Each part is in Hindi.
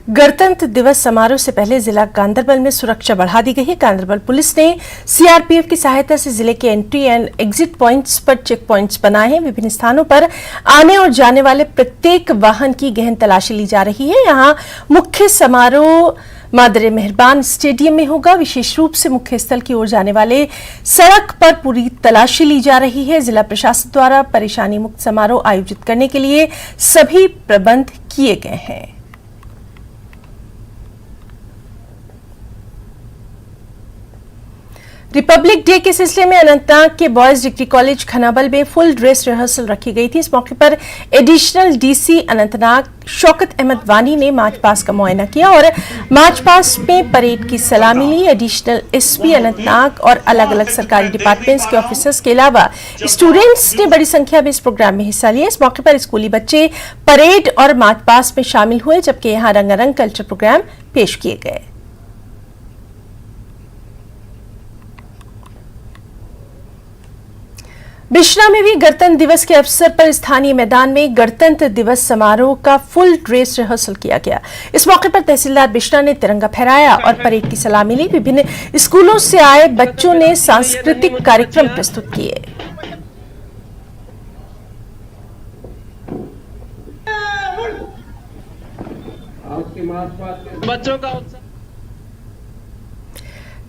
गणतंत्र दिवस समारोह से पहले जिला गांधरबल में सुरक्षा बढ़ा दी गई है। गांधरबल पुलिस ने सीआरपीएफ की सहायता से जिले के एंट्री एंड एग्जिट पॉइंट्स पर चेक पॉइंट्स बनाए हैं। विभिन्न स्थानों पर आने और जाने वाले प्रत्येक वाहन की गहन तलाशी ली जा रही है। यहाँ मुख्य समारोह मादरे मेहरबान स्टेडियम में होगा। विशेष रूप से मुख्य स्थल की ओर जाने वाले सड़क पर पूरी तलाशी ली जा रही है। जिला प्रशासन द्वारा परेशानी मुक्त समारोह आयोजित करने के लिए सभी प्रबंध किए गए हैं। रिपब्लिक डे के सिलसिले में अनंतनाग के बॉयज डिग्री कॉलेज खनाबल में फुल ड्रेस रिहर्सल रखी गई थी। इस मौके पर एडिशनल डीसी अनंतनाग शौकत अहमद वानी ने मार्च पास का मुआयना किया और मार्च पास में परेड की सलामी ली। एडिशनल एसपी अनंतनाग और अलग अलग सरकारी डिपार्टमेंट्स के ऑफिसर्स के अलावा स्टूडेंट्स ने बड़ी संख्या में इस प्रोग्राम में हिस्सा लिया। इस मौके पर स्कूली बच्चे परेड और मार्च पास में शामिल हुए, जबकि यहाँ रंगारंग कल्चर प्रोग्राम पेश किए गए। बिश्रा में भी गणतंत्र दिवस के अवसर पर स्थानीय मैदान में गणतंत्र दिवस समारोह का फुल ड्रेस रिहर्सल किया गया। इस मौके पर तहसीलदार बिश्रा ने तिरंगा फहराया और परेड की सलामी ली। विभिन्न स्कूलों से आए बच्चों ने सांस्कृतिक कार्यक्रम प्रस्तुत किए। बच्चों का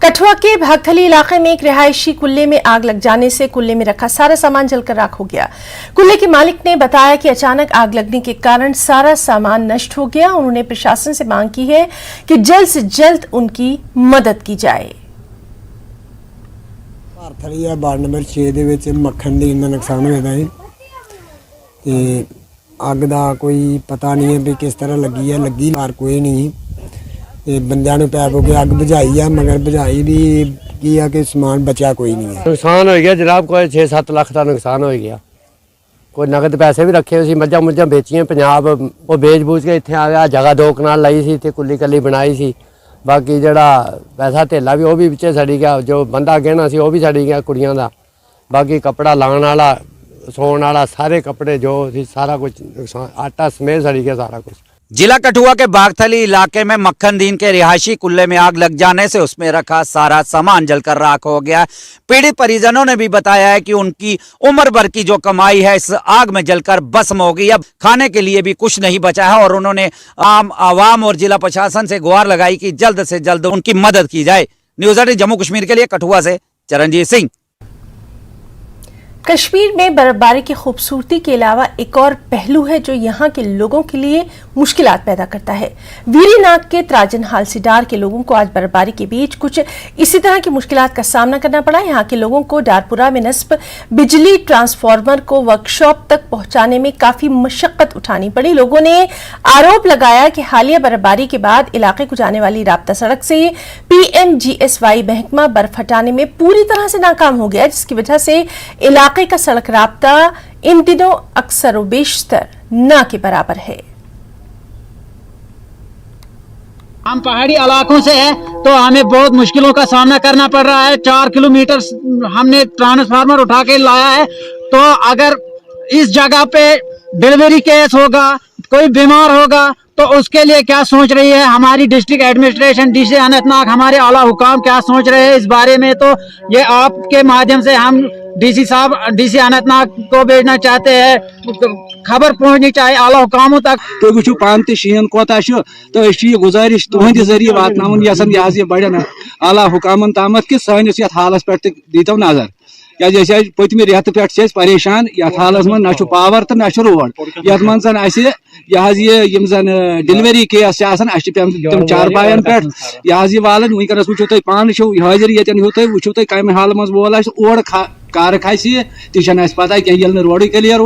कठुआ के भागथली इलाके में एक रिहायशी कुल्ले में आग लग जाने से कुल्ले में रखा सारा सामान जलकर राख हो गया। कुल्ले के मालिक ने बताया कि अचानक आग लगने के कारण सारा सामान नष्ट हो गया। उन्होंने प्रशासन से मांग की है कि जल्द से जल्द उनकी मदद की जाए। भागथली वार्ड नंबर 6 ਦੇ ਵਿੱਚ ਮੱਖਣ ਦੀ ਇੰਨਾ ਨੁਕਸਾਨ ਹੋਇਆ ਹੈ ਤੇ ਅੱਗ ਦਾ ਕੋਈ ਪਤਾ ਨਹੀਂ ਹੈ ਵੀ ਕਿਸ ਤਰ੍ਹਾਂ ਲੱਗੀ ਹੈ। ਲੱਗੀ ਮਾਰ ਕੋਈ ਨਹੀਂ ਤੇ ਬੰਦਿਆਂ ਨੂੰ ਪੈਪ ਹੋ ਕੇ ਅੱਗ ਬੁਝਾਈ ਆ, ਮਗਰ ਬੁਝਾਈ ਵੀ ਕੀ ਆ ਕਿ ਸਮਾਨ ਬਚਿਆ ਕੋਈ ਨਹੀਂ ਹੈ। ਨੁਕਸਾਨ ਹੋ ਗਿਆ ਜਨਾਬ, ਕੋਈ 6-7 ਲੱਖ ਦਾ ਨੁਕਸਾਨ ਹੋ ਗਿਆ। ਕੋਈ ਨਗਦ ਪੈਸੇ ਵੀ ਰੱਖੇ ਸੀ, ਮੱਝਾਂ ਮੁੱਝਾਂ ਵੇਚੀਆਂ ਪੰਜਾਬ, ਉਹ ਵੇਚ ਬੂਝ ਕੇ ਇੱਥੇ ਆ ਗਿਆ। ਜਗ੍ਹਾ 2 ਕਨਾਲ ਲਈ ਸੀ ਤੇ ਕੁੱਲੀ ਕੱਲੀ ਬਣਾਈ ਸੀ। ਬਾਕੀ ਜਿਹੜਾ ਪੈਸਾ ਧੇਲਾ ਵੀ ਉਹ ਵੀ ਵਿੱਚੇ ਸੜੀ ਗਿਆ। ਜੋ ਬੰਦਾ ਗਹਿਣਾ ਸੀ ਉਹ ਵੀ ਸੜੀ ਗਿਆ ਕੁੜੀਆਂ ਦਾ। ਬਾਕੀ ਕੱਪੜਾ ਲਾਉਣ ਵਾਲਾ, ਸੌਣ ਵਾਲਾ, ਸਾਰੇ ਕੱਪੜੇ ਜੋ ਸੀ सारा कुछ नुकसान, आटा समेत सड़ी गया सारा कुछ। जिला कठुआ के बागथली इलाके में मक्खनदीन के रिहायशी कुल्ले में आग लग जाने से उसमें रखा सारा सामान जलकर राख हो गया। पीड़ित परिजनों ने भी बताया है कि उनकी उम्र भर की जो कमाई है इस आग में जलकर भस्म हो गई। अब खाने के लिए भी कुछ नहीं बचा है और उन्होंने आम आवाम और जिला प्रशासन से गुहार लगाई कि जल्द से जल्द उनकी मदद की जाए। न्यूज़ 18 जम्मू कश्मीर के लिए कठुआ से चरणजीत सिंह। कश्मीर में बर्फबारी की खूबसूरती के अलावा एक और पहलू है जो यहाँ के लोगों के लिए मुश्किलात पैदा करता है। वीरीनाग के त्राजन हालसीडार के लोगों को आज बर्फबारी के बीच कुछ इसी तरह की मुश्किलात का सामना करना पड़ा। यहाँ के लोगों को डारपुरा में नस्ब बिजली ट्रांसफार्मर को वर्कशॉप तक पहुंचाने में काफी मशक्कत उठानी पड़ी। लोगों ने आरोप लगाया कि हालिया बर्फबारी के बाद इलाके को जाने वाली राब्ता सड़क से PMGSY महकमा बर्फ हटाने में पूरी तरह से नाकाम हो गया, जिसकी वजह से इलाके का सड़क राब्ता इन दिनों अक्सर व बेशतर न के बराबर है। हम पहाड़ी इलाकों से है तो हमें बहुत मुश्किलों का सामना करना पड़ रहा है। 4 किलोमीटर हमने ट्रांसफार्मर उठा के लाया है। तो अगर इस जगह पे डिलीवरी केस होगा, कोई बीमार होगा, तो उसके लिए क्या सोच रही है हमारी डिस्ट्रिक्ट एडमिनिस्ट्रेशन, डीसी अनंतनाग, हमारे आला हुकाम क्या सोच रहे हैं इस बारे में। तो ये आपके माध्यम से हम डीसी साहब, डीसी अनंतनाग को भेजना चाहते हैं, खबर पहुंचनी चाहिए आला हुकामों तक। तो वो पान शीन कोता तो गुजारिश तुहद जरिए वातन यह बड़न आला हुकामन तामत कि सानिस हालस पे दीतो नजर। क्या पतम रेत पे परेशान यथ हालस मन ना पावर तो ना रोड ये मन यह जन डिलीवरी केस तम चारपायन पे यह वालन वनकस वो तुम पान हाजिर ये वो तुम कम हाल मज वोल और कार खस तह पता कह रोड क्लियर